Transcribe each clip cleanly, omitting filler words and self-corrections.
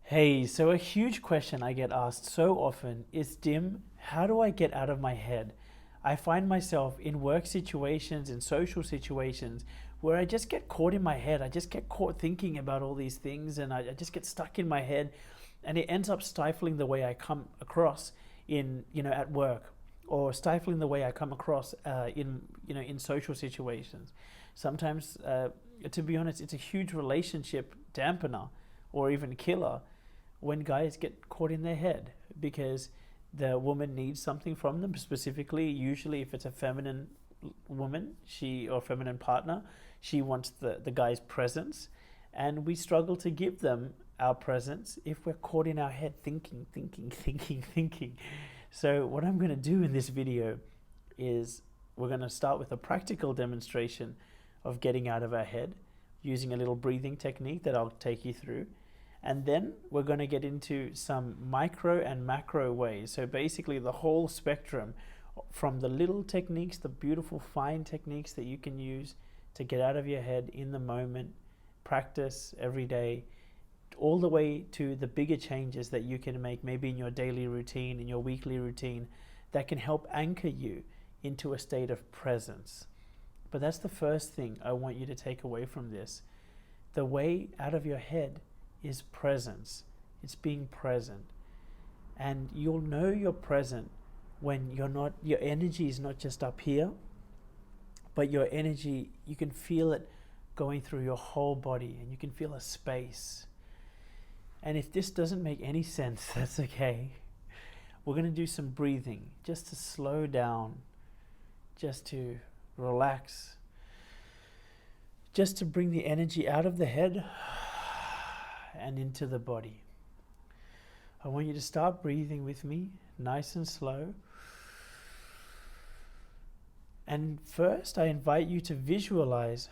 Hey, so a huge question I get asked so often is, Dim, how do I get out of my head? I find myself in work situations, in social situations, where I just get caught in my head. I just get caught thinking about all these things and I just get stuck in my head, and it ends up stifling the way I come across at work, or stifling the way I come across in social situations. Sometimes, to be honest, it's a huge relationship dampener or even killer when guys get caught in their head because the woman needs something from them specifically. Usually if it's a feminine woman, she or feminine partner, she wants the guy's presence, and we struggle to give them our presence if we're caught in our head thinking. So what I'm going to do in this video is we're going to start with a practical demonstration of getting out of our head using a little breathing technique that I'll take you through. And then we're going to get into some micro and macro ways. So basically the whole spectrum, from the little techniques, the beautiful fine techniques that you can use to get out of your head in the moment, practice every day, all the way to the bigger changes that you can make maybe in your daily routine, in your weekly routine, that can help anchor you into a state of presence. But that's the first thing I want you to take away from this. The way out of your head is presence. It's being present. And you'll know you're present when your energy is not just up here, but your energy, you can feel it going through your whole body, and you can feel a space. And if this doesn't make any sense, that's okay. We're going to do some breathing just to slow down, just to relax, just to bring the energy out of the head and into the body. I want you to start breathing with me, nice and slow. And first, I invite you to visualize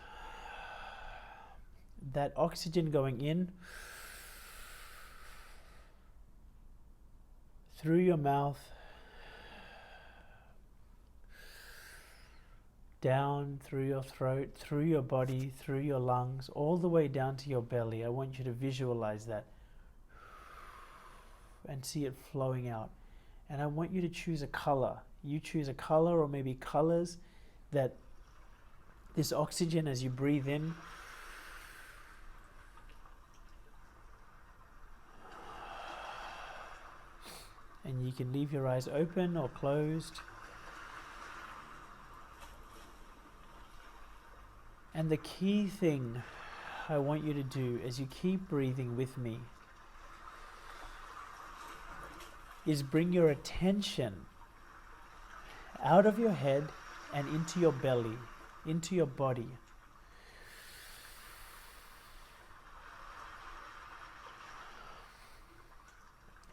that oxygen going in through your mouth, down through your throat, through your body, through your lungs, all the way down to your belly. I want you to visualize that and see it flowing out. And I want you to choose a color. You choose a color, or maybe colors, that this oxygen, as you breathe in, and you can leave your eyes open or closed. And the key thing I want you to do as you keep breathing with me is bring your attention out of your head and into your belly, into your body.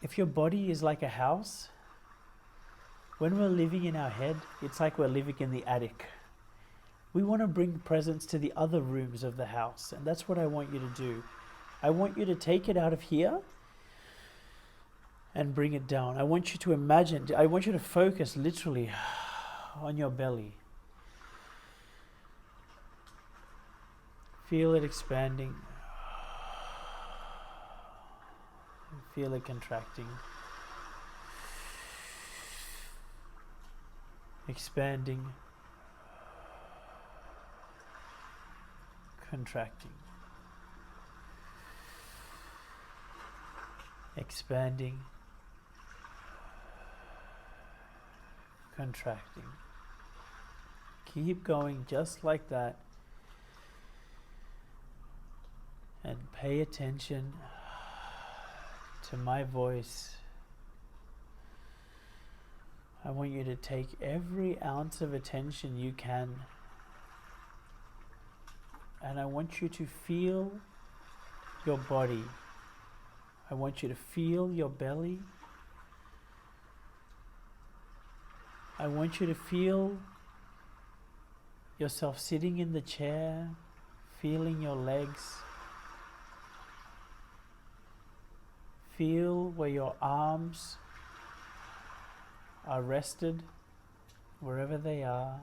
If your body is like a house, when we're living in our head, it's like we're living in the attic. We want to bring presence to the other rooms of the house, and that's what I want you to do. I want you to take it out of here and bring it down. I want you to imagine, I want you to focus literally on your belly. Feel it expanding. Feel it contracting. Expanding. Contracting. Expanding. Contracting. Keep going just like that. And pay attention to my voice. I want you to take every ounce of attention you can, and I want you to feel your body. I want you to feel your belly. I want you to feel yourself sitting in the chair, feeling your legs. Feel where your arms are rested, wherever they are.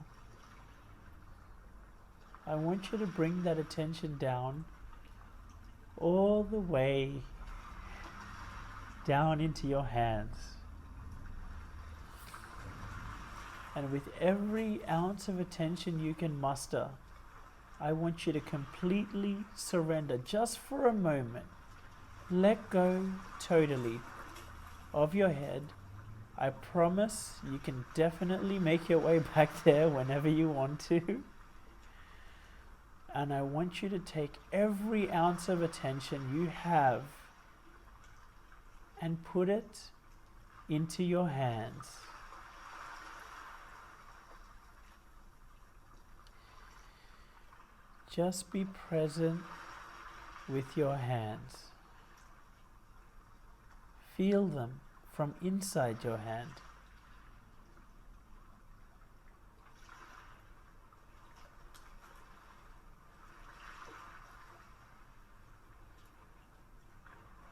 I want you to bring that attention down all the way down into your hands. And with every ounce of attention you can muster, I want you to completely surrender just for a moment. Let go totally of your head. I promise you can definitely make your way back there whenever you want to. And I want you to take every ounce of attention you have and put it into your hands. Just be present with your hands. Feel them from inside your hand.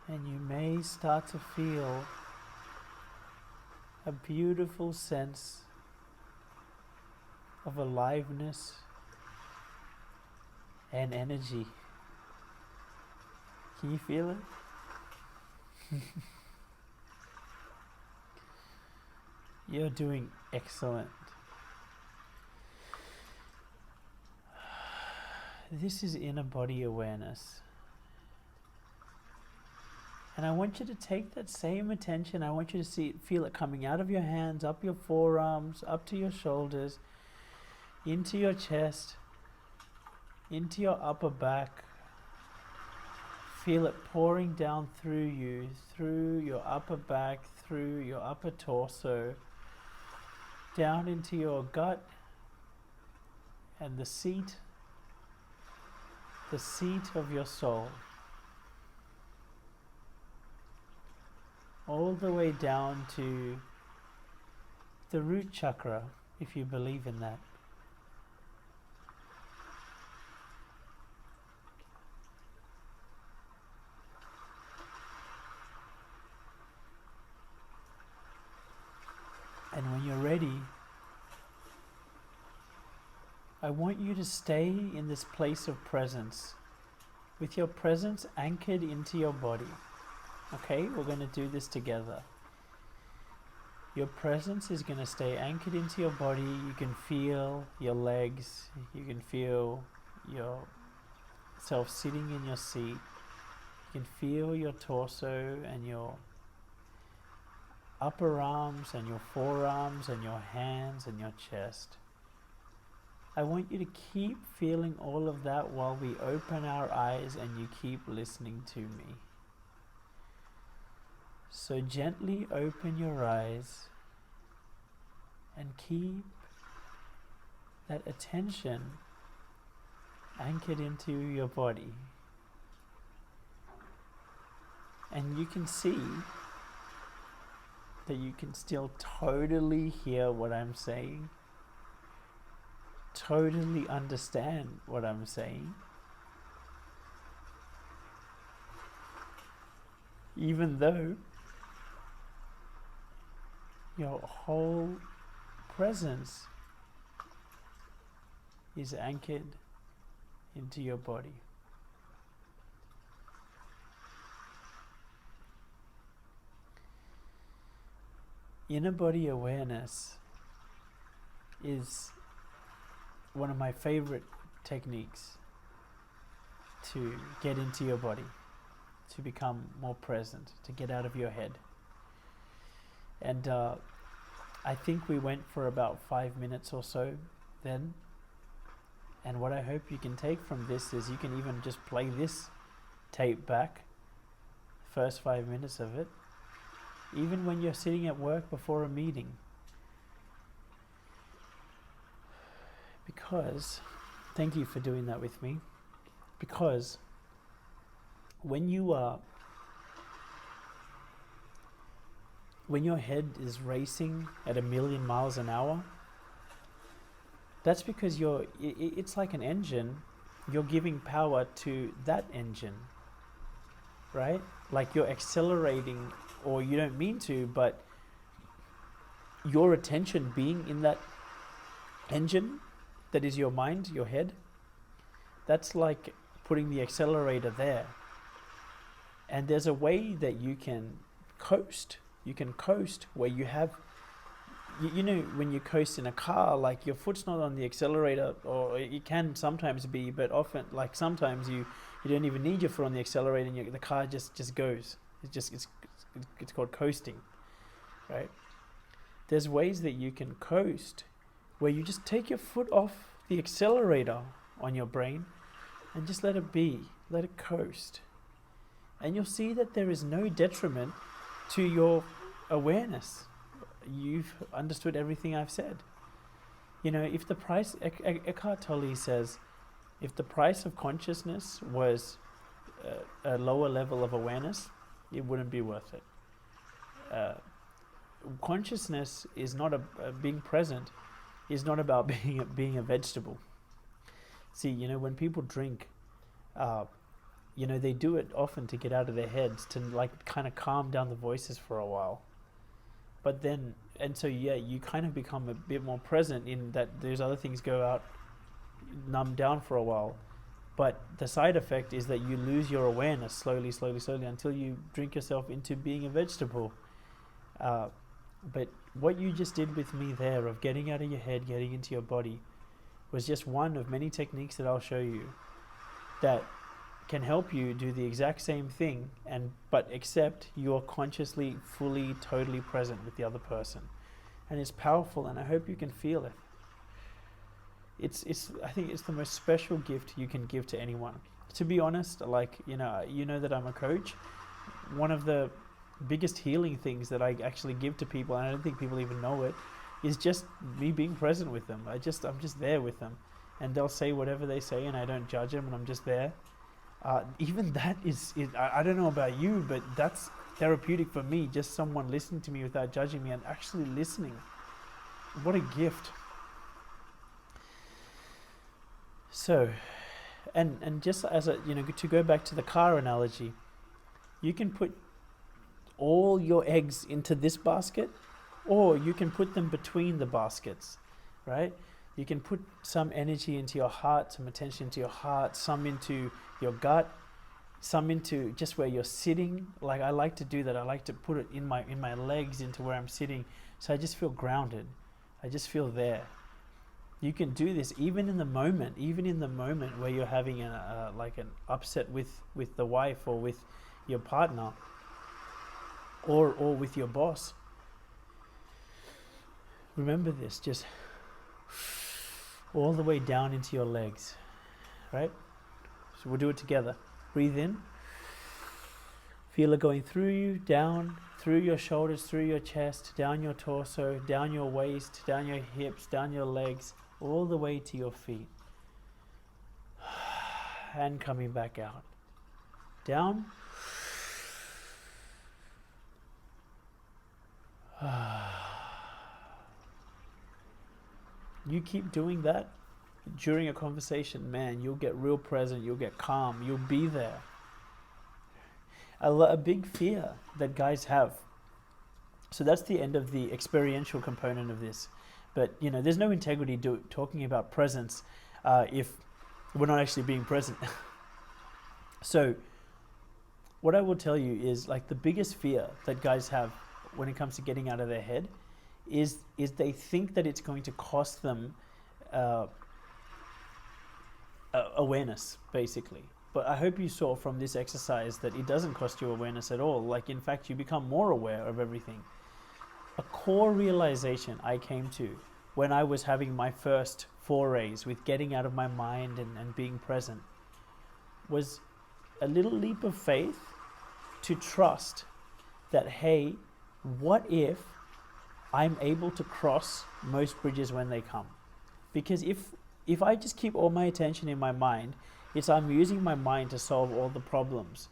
And you may start to feel a beautiful sense of aliveness and energy. Can you feel it? You're doing excellent. This is inner body awareness. And I want you to take that same attention. I want you to feel it coming out of your hands, up your forearms, up to your shoulders, into your chest, into your upper back. Feel it pouring down through you, through your upper back, through your upper torso, down into your gut and the seat of your soul. All the way down to the root chakra, if you believe in that. And when you're ready, I want you to stay in this place of presence, with your presence anchored into your body. Okay, we're going to do this together. Your presence is going to stay anchored into your body. You can feel your legs. You can feel yourself sitting in your seat. You can feel your torso and your upper arms and your forearms and your hands and your chest. I want you to keep feeling all of that while we open our eyes and you keep listening to me. So gently open your eyes and keep that attention anchored into your body. And you can see that you can still totally hear what I'm saying, totally understand what I'm saying, even though your whole presence is anchored into your body. Inner body awareness is one of my favorite techniques to get into your body, to become more present, to get out of your head. And I think we went for about 5 minutes or so then. And what I hope you can take from this is you can even just play this tape back, first 5 minutes of it, even when you're sitting at work before a meeting. Because, thank you for doing that with me, because when your head is racing at 1,000,000 miles an hour, that's because it's like an engine. You're giving power to that engine, right? Like you're accelerating, or you don't mean to, but your attention being in that engine that is your mind, your head, that's like putting the accelerator there. And there's a way that you can coast. You can coast where you have, you know, when you coast in a car, like your foot's not on the accelerator, or it can sometimes be, but often, like sometimes you don't even need your foot on the accelerator, and the car just goes. It's called coasting, right? There's ways that you can coast where you just take your foot off the accelerator on your brain and just let it be, let it coast. And you'll see that there is no detriment to your awareness. You've understood everything I've said. You know, if the price, Eckhart Tolle says, if the price of consciousness was a lower level of awareness, it wouldn't be worth it. Consciousness is not being present is not about being a vegetable. See, you know, when people drink, you know, they do it often to get out of their heads, to like kind of calm down the voices for a while. But then, and so yeah, you kind of become a bit more present in that those other things go out, numb down for a while. But the side effect is that you lose your awareness slowly until you drink yourself into being a vegetable. But what you just did with me there of getting out of your head, getting into your body, was just one of many techniques that I'll show you that can help you do the exact same thing, but except you're consciously, fully, totally present with the other person. And it's powerful, and I hope you can feel it. I think it's the most special gift you can give to anyone. To be honest, like, you know that I'm a coach. One of the biggest healing things that I actually give to people, and I don't think people even know it, is just me being present with them. I'm just there with them, and they'll say whatever they say, and I don't judge them, and I'm just there. Even that I don't know about you, but that's therapeutic for me. Just someone listening to me without judging me and actually listening. What a gift. So, and just as a, you know, to go back to the car analogy, you can put all your eggs into this basket, or you can put them between the baskets, right? You can put some energy into your heart, some attention into your heart, some into your gut, some into just where you're sitting. Like, I like to do that. I like to put it in my legs, into where I'm sitting, so I just feel grounded. I just feel there. You can do this even in the moment where you're having like an upset with the wife, or with your partner, or with your boss. Remember this, just all the way down into your legs, right? So we'll do it together. Breathe in. Feel it going through you, down, through your shoulders, through your chest, down your torso, down your waist, down your hips, down your legs, all the way to your feet. And coming back out. Down. You keep doing that during a conversation, man, you'll get real present, you'll get calm, you'll be there. A big fear that guys have. So that's the end of the experiential component of this. But, you know, there's no integrity talking about presence if we're not actually being present. So what I will tell you is, like, the biggest fear that guys have when it comes to getting out of their head is they think that it's going to cost them awareness, basically. But I hope you saw from this exercise that it doesn't cost you awareness at all. Like, in fact, you become more aware of everything. A core realization I came to when I was having my first forays with getting out of my mind and being present was a little leap of faith to trust that, hey, what if I'm able to cross most bridges when they come? Because if I just keep all my attention in my mind, I'm using my mind to solve all the problems.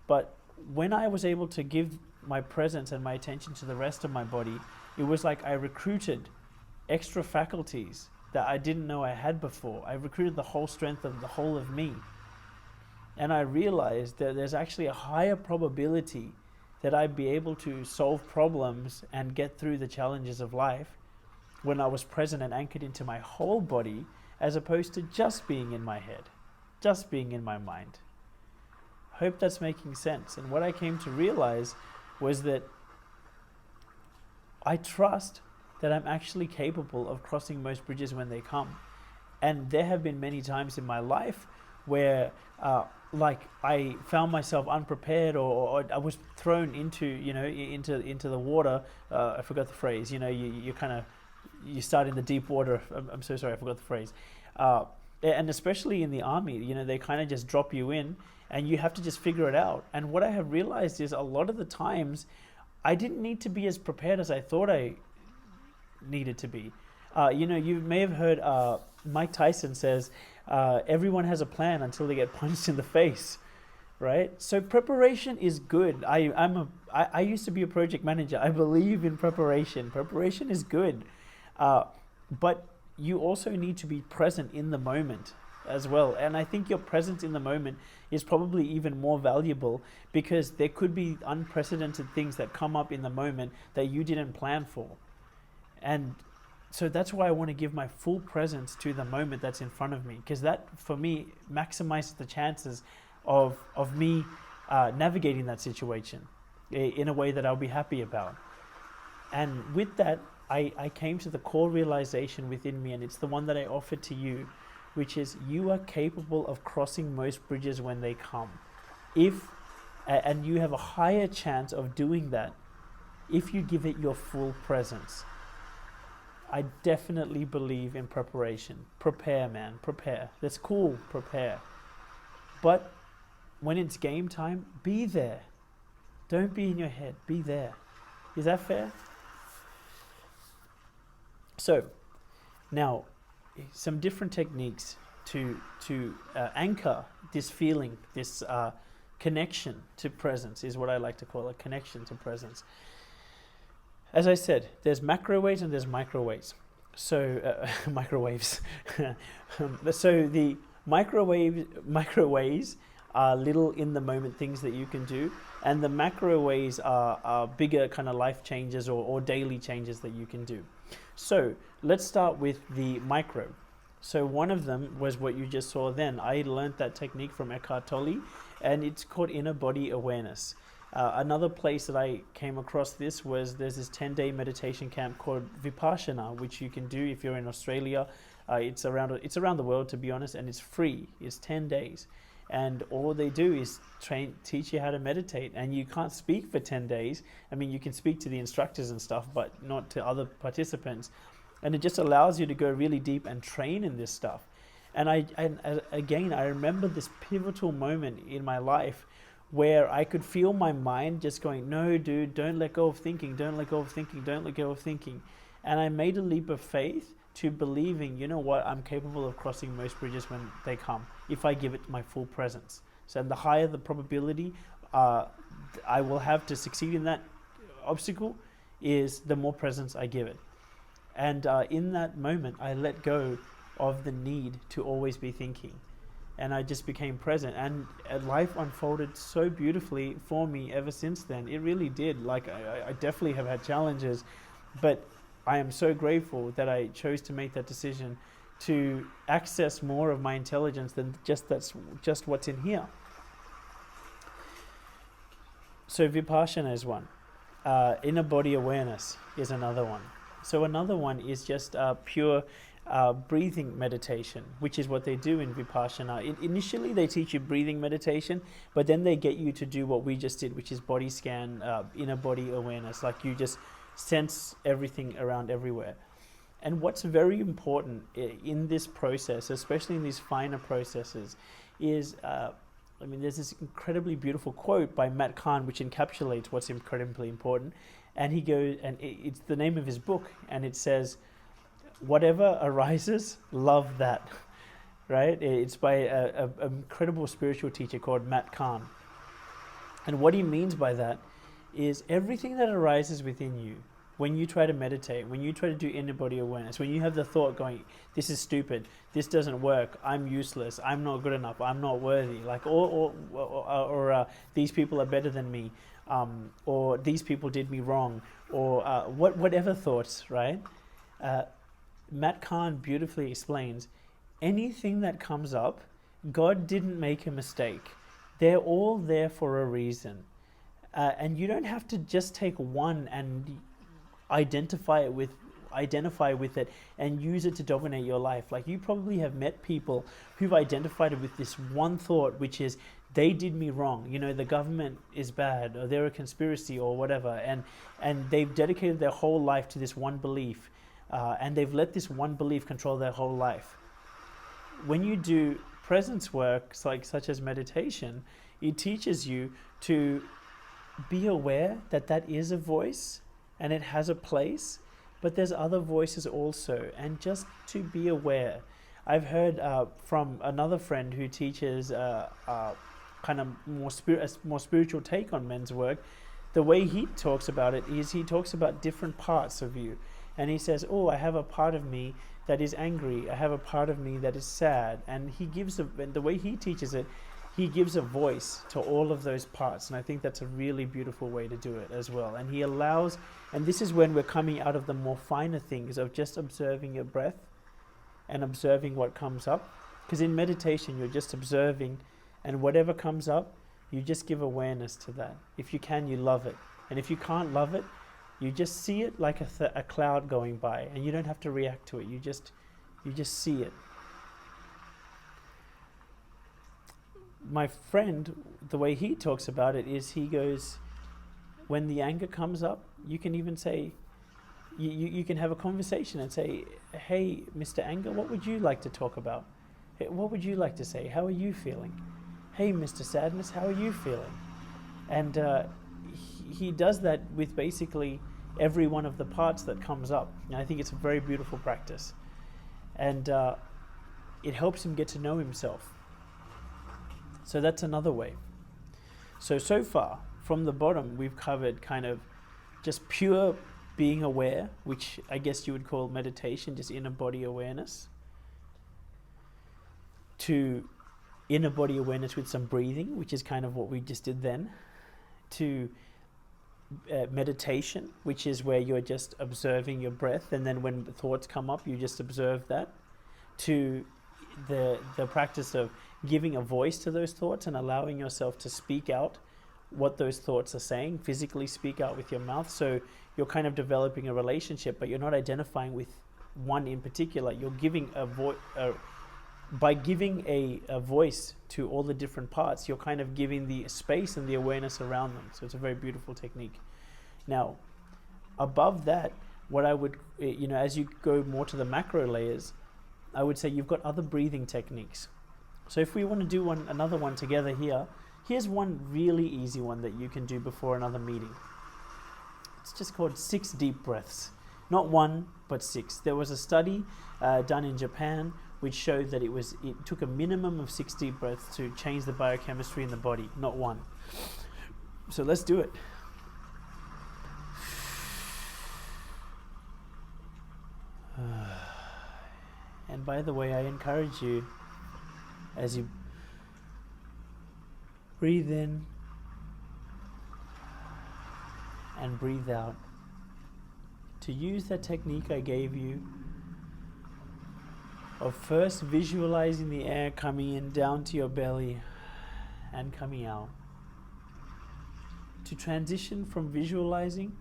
But when I was able to give my presence and my attention to the rest of my body, it was like I recruited extra faculties that I didn't know I had before. I recruited the whole strength of the whole of me. And I realized that there's actually a higher probability that I'd be able to solve problems and get through the challenges of life when I was present and anchored into my whole body, as opposed to just being in my head, just being in my mind. Hope that's making sense. And what I came to realize was that I trust that I'm actually capable of crossing most bridges when they come. And there have been many times in my life where like I found myself unprepared, or I was thrown into, into the water. I forgot the phrase. You kind of, you start in the deep water. I'm so sorry, I forgot the phrase. And especially in the army, they kind of just drop you in and you have to just figure it out. And what I have realized is a lot of the times I didn't need to be as prepared as I thought I needed to be. You may have heard Mike Tyson says, everyone has a plan until they get punched in the face, right? So preparation is good. I used to be a project manager. I believe in preparation. Preparation is good. But you also need to be present in the moment as well. And I think your presence in the moment is probably even more valuable, because there could be unprecedented things that come up in the moment that you didn't plan for. And so that's why I want to give my full presence to the moment that's in front of me, because that, for me, maximizes the chances of me navigating that situation in a way that I'll be happy about. And with that, I came to the core realization within me, and it's the one that I offered to you, which is you are capable of crossing most bridges when they come. And you have a higher chance of doing that if you give it your full presence. I definitely believe in preparation. Prepare, man, prepare. That's cool, prepare. But when it's game time, be there. Don't be in your head, be there. Is that fair? So, now, some different techniques to anchor this feeling, this connection to presence is what I like to call a connection to presence. As I said, there's macro ways and there's micro ways. So, microwaves. So the micro ways are little in the moment things that you can do, and the macro ways are bigger kind of life changes or daily changes that you can do. So let's start with the micro. So one of them was what you just saw then. I learned that technique from Eckhart Tolle, and it's called inner body awareness. Another place that I came across this was there's this 10-day meditation camp called Vipassana, which you can do if you're in Australia. It's around the world, to be honest, and it's free. It's 10 days. And all they do is teach you how to meditate. And you can't speak for 10 days. I mean, you can speak to the instructors and stuff, but not to other participants. And it just allows you to go really deep and train in this stuff. And again, I remember this pivotal moment in my life where I could feel my mind just going, no, dude, don't let go of thinking, don't let go of thinking, don't let go of thinking. And I made a leap of faith to believing, you know what, I'm capable of crossing most bridges when they come, if I give it my full presence. So the higher the probability I will have to succeed in that obstacle is the more presence I give it. And in that moment, I let go of the need to always be thinking. And I just became present, and life unfolded so beautifully for me ever since then. It really did. Like I definitely have had challenges, but I am so grateful that I chose to make that decision to access more of my intelligence than just what's in here. So Vipassana is one. Inner body awareness is another one. So another one is just pure breathing meditation, which is what they do in Vipassana. Initially, they teach you breathing meditation, but then they get you to do what we just did, which is body scan, inner body awareness. Like you just sense everything around everywhere. And what's very important in this process, especially in these finer processes, is there's this incredibly beautiful quote by Matt Kahn, which encapsulates what's incredibly important. And he goes, and it's the name of his book, and it says, whatever arises, love that, right? It's by an incredible spiritual teacher called Matt Kahn. And what he means by that is everything that arises within you, when you try to meditate, when you try to do inner body awareness, when you have the thought going, this is stupid, this doesn't work, I'm useless, I'm not good enough, I'm not worthy, like, or these people are better than me, or these people did me wrong, or whatever thoughts, right? Matt Kahn beautifully explains, anything that comes up, God didn't make a mistake. They're all there for a reason. And you don't have to just take one and identify with it and use it to dominate your life. Like, you probably have met people who've identified with this one thought, which is, they did me wrong, the government is bad, or they're a conspiracy, or whatever, and they've dedicated their whole life to this one belief, and they've let this one belief control their whole life. When you do presence work, such as meditation, it teaches you to be aware that that is a voice and it has a place, but there's other voices also, and just to be aware. I've heard from another friend who teaches kind of more spiritual take on men's work. The way he talks about it is, he talks about different parts of you, and he says, oh, I have a part of me that is angry, I have a part of me that is sad, and he gives the way he teaches it, he gives a voice to all of those parts, and I think that's a really beautiful way to do it as well. And he allows, and this is when we're coming out of the more finer things of just observing your breath and observing what comes up, because in meditation you're just observing, and whatever comes up, you just give awareness to that. If you can, you love it, and if you can't love it, you just see it like a cloud going by, and you don't have to react to it. You just see it. My friend, the way he talks about it is, he goes, when the anger comes up, you can even say, you can have a conversation and say, hey, Mr. Anger, what would you like to talk about? Hey, what would you like to say? How are you feeling? Hey, Mr. Sadness, how are you feeling? And he does that with basically every one of the parts that comes up. And I think it's a very beautiful practice. And it helps him get to know himself. So that's another way. So far, from the bottom, we've covered kind of just pure being aware, which I guess you would call meditation, just inner body awareness, to inner body awareness with some breathing, which is kind of what we just did then, to meditation, which is where you're just observing your breath, and then when the thoughts come up, you just observe that, to the practice of giving a voice to those thoughts and allowing yourself to speak out what those thoughts are saying, physically speak out with your mouth. So you're kind of developing a relationship, but you're not identifying with one in particular. You're giving a voice, by giving a voice to all the different parts, you're kind of giving the space and the awareness around them. So it's a very beautiful technique. Now, above that, what I would, as you go more to the macro layers, I would say you've got other breathing techniques. So if we want to do another one together here, here's one really easy one that you can do before another meeting. It's just called 6 deep breaths. Not 1, but 6. There was a study done in Japan which showed that it took a minimum of 6 deep breaths to change the biochemistry in the body, not 1. So let's do it. And by the way, I encourage you, as you breathe in and breathe out, to use that technique I gave you of first visualizing the air coming in down to your belly and coming out. To transition from visualizing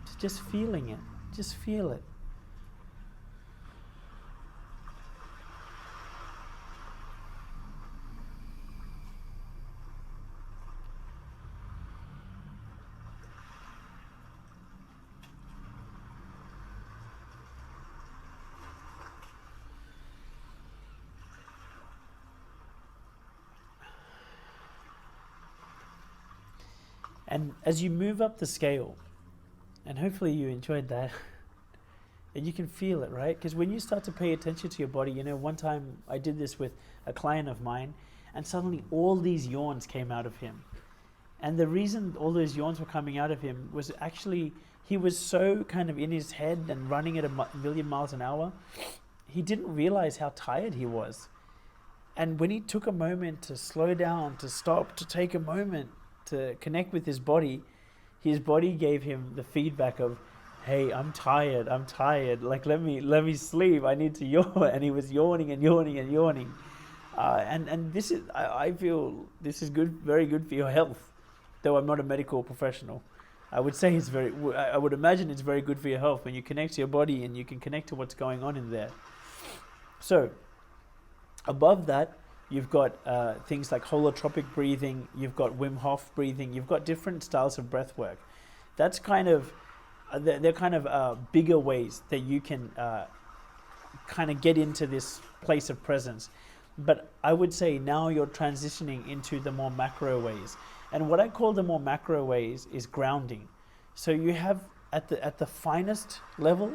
to just feeling it. Just feel it. And as you move up the scale, and hopefully you enjoyed that, and you can feel it, right? Because when you start to pay attention to your body, one time I did this with a client of mine, and suddenly all these yawns came out of him. And the reason all those yawns were coming out of him was actually, he was so kind of in his head and running at a million miles an hour, he didn't realize how tired he was. And when he took a moment to slow down, to stop, to take a moment to connect with his body gave him the feedback of, hey, I'm tired, like let me sleep, I need to yawn. And he was yawning and yawning and yawning. And this is, I feel this is good, very good for your health. Though I'm not a medical professional, I would say it's very. I would imagine it's very good for your health when you connect to your body and you can connect to what's going on in there. So, above that, you've got things like holotropic breathing. You've got Wim Hof breathing. You've got different styles of breath work. That's kind of they're kind of bigger ways that you can kind of get into this place of presence. But I would say now you're transitioning into the more macro ways. And what I call the more macro ways is grounding. So you have at the finest level,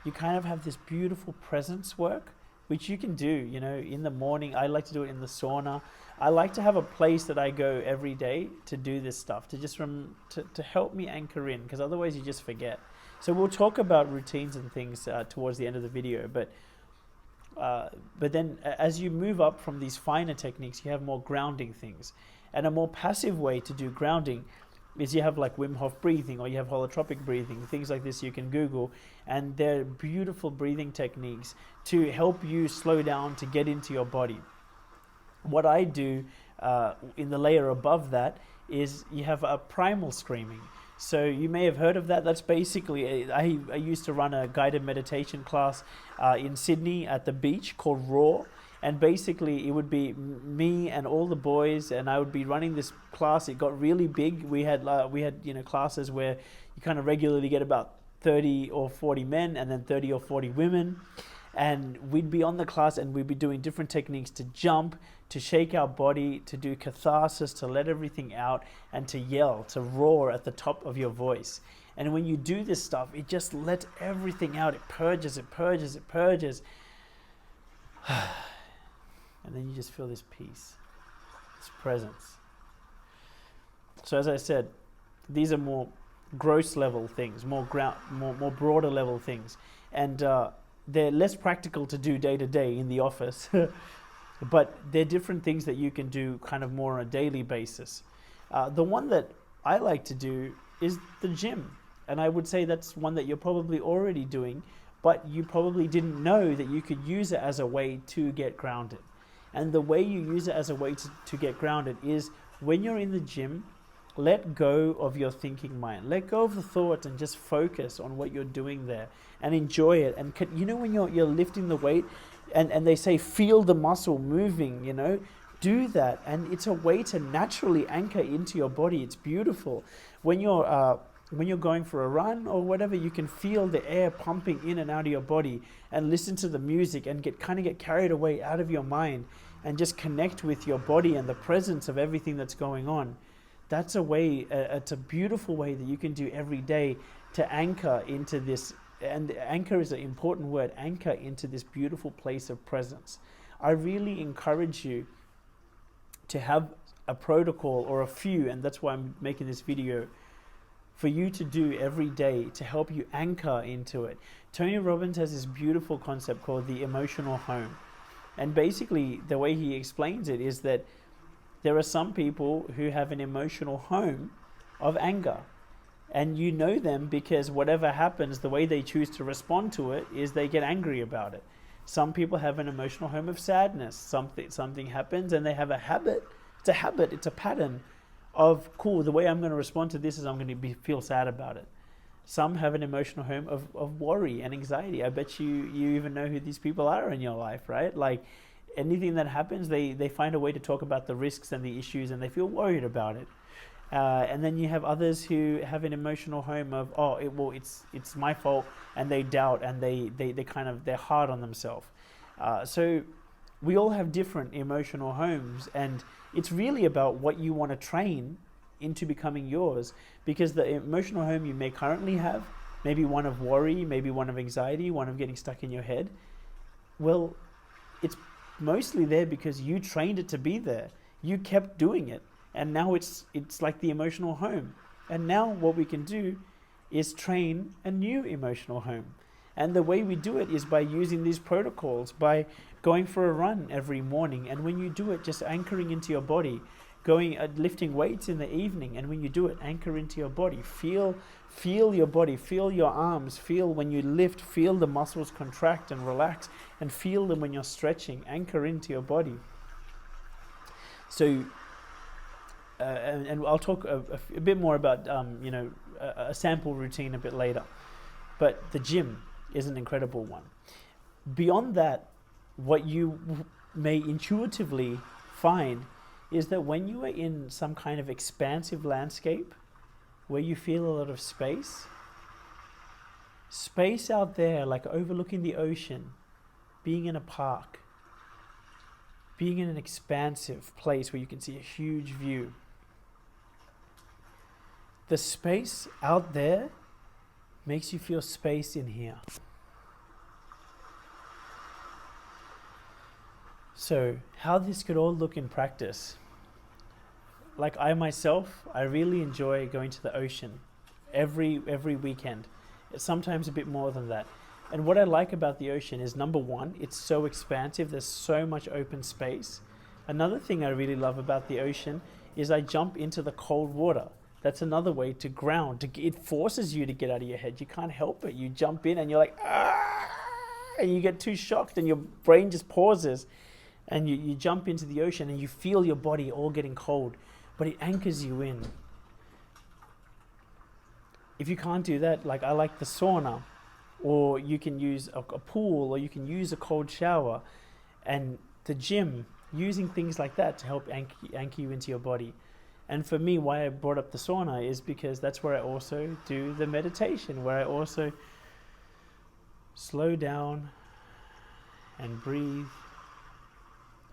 you kind of have this beautiful presence work, which you can do, you know, in the morning. I like to do it in the sauna. I like to have a place that I go every day to do this stuff, to just to help me anchor in, because otherwise you just forget. So we'll talk about routines and things towards the end of the video, but then as you move up from these finer techniques, you have more grounding things. And a more passive way to do grounding is you have like Wim Hof breathing, or you have holotropic breathing, things like this you can Google, and they're beautiful breathing techniques to help you slow down, to get into your body. What I do in the layer above that is you have a primal screaming. So you may have heard of that. That's basically, I used to run a guided meditation class in Sydney at the beach called Raw. And basically it would be me and all the boys, and I would be running this class. It got really big. We had classes where you kind of regularly get about 30 or 40 men and then 30 or 40 women. And we'd be on the class and we'd be doing different techniques to jump, to shake our body, to do catharsis, to let everything out, and to yell, to roar at the top of your voice. And when you do this stuff, it just lets everything out. It purges, it purges, it purges. And then you just feel this peace, this presence. So as I said, these are more gross level things, more broader level things. And they're less practical to do day to day in the office. But they're different things that you can do kind of more on a daily basis. The one that I like to do is the gym. And I would say that's one that you're probably already doing, but you probably didn't know that you could use it as a way to get grounded. And the way you use it as a way to get grounded is when you're in the gym, let go of your thinking mind. Let go of the thoughts and just focus on what you're doing there and enjoy it. And you know when you're lifting the weight and they say feel the muscle moving, you know, do that. And it's a way to naturally anchor into your body. It's beautiful. When you're going for a run or whatever, you can feel the air pumping in and out of your body and listen to the music and get carried away out of your mind and just connect with your body and the presence of everything that's going on. That's a way, it's a beautiful way that you can do every day to anchor into this. And anchor is an important word, anchor into this beautiful place of presence. I really encourage you to have a protocol or a few, and that's why I'm making this video, for you to do every day to help you anchor into it. Tony Robbins has this beautiful concept called the emotional home. And basically the way he explains it is that there are some people who have an emotional home of anger. And you know them because whatever happens, the way they choose to respond to it is they get angry about it. Some people have an emotional home of sadness. Something happens and they have a habit. It's a pattern of, cool, the way I'm going to respond to this is I'm going to feel sad about it. Some have an emotional home of worry and anxiety. I bet you even know who these people are in your life, right? Like anything that happens, they find a way to talk about the risks and the issues and they feel worried about it. And then you have others who have an emotional home of, it's my fault, and they doubt and they're hard on themselves. So we all have different emotional homes, and it's really about what you want to train into becoming yours, because the emotional home you may currently have, maybe one of worry, maybe one of anxiety, one of getting stuck in your head, well, it's mostly there because you trained it to be there. You kept doing it, and now it's like the emotional home. And now what we can do is train a new emotional home. And the way we do it is by using these protocols, by going for a run every morning. And when you do it, just anchoring into your body, lifting weights in the evening. And when you do it, anchor into your body. Feel your body, feel your arms, feel when you lift, feel the muscles contract and relax, and feel them when you're stretching. Anchor into your body. So, and I'll talk a bit more about, a sample routine a bit later. But the gym is an incredible one. Beyond that, what you may intuitively find is that when you are in some kind of expansive landscape where you feel a lot of space out there, like overlooking the ocean, being in a park, being in an expansive place where you can see a huge view, the space out there makes you feel space in here. So, how this could all look in practice. Like I myself, I really enjoy going to the ocean every weekend. It's sometimes a bit more than that. And what I like about the ocean is, number one, it's so expansive. There's so much open space. Another thing I really love about the ocean is I jump into the cold water. That's another way to ground. It forces you to get out of your head. You can't help it. You jump in and you're like, ah, and you get too shocked and your brain just pauses. And you jump into the ocean and you feel your body all getting cold, but it anchors you in. If you can't do that, like I like the sauna, or you can use a pool, or you can use a cold shower, and the gym, using things like that to help anchor you into your body. And for me, why I brought up the sauna is because that's where I also do the meditation, where I also slow down and breathe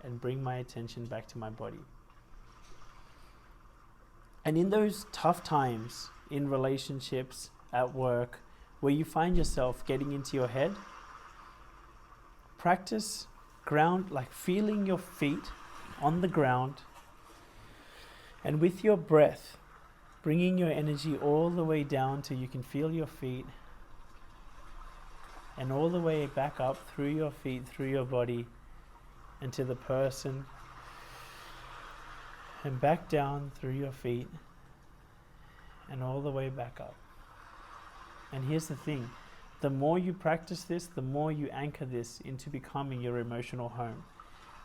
and bring my attention back to my body. And in those tough times, in relationships, at work, where you find yourself getting into your head, practice ground, like feeling your feet on the ground, and with your breath, bringing your energy all the way down till you can feel your feet, and all the way back up through your feet, through your body, and to the person, and back down through your feet, and all the way back up. And here's the thing, the more you practice this, the more you anchor this into becoming your emotional home.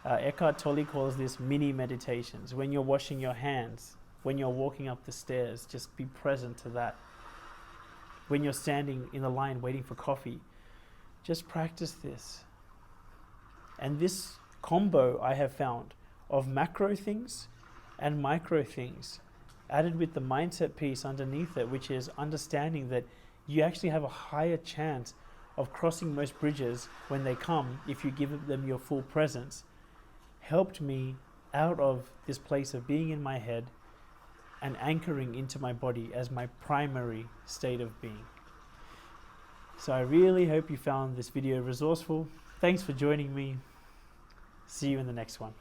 Eckhart Tolle calls this mini meditations. When you're washing your hands, when you're walking up the stairs, just be present to that. When you're standing in the line waiting for coffee, just practice this. And this combo I have found of macro things and micro things, added with the mindset piece underneath it, which is understanding that you actually have a higher chance of crossing most bridges when they come if you give them your full presence, helped me out of this place of being in my head and anchoring into my body as my primary state of being. So I really hope you found this video resourceful. Thanks for joining me. See you in the next one.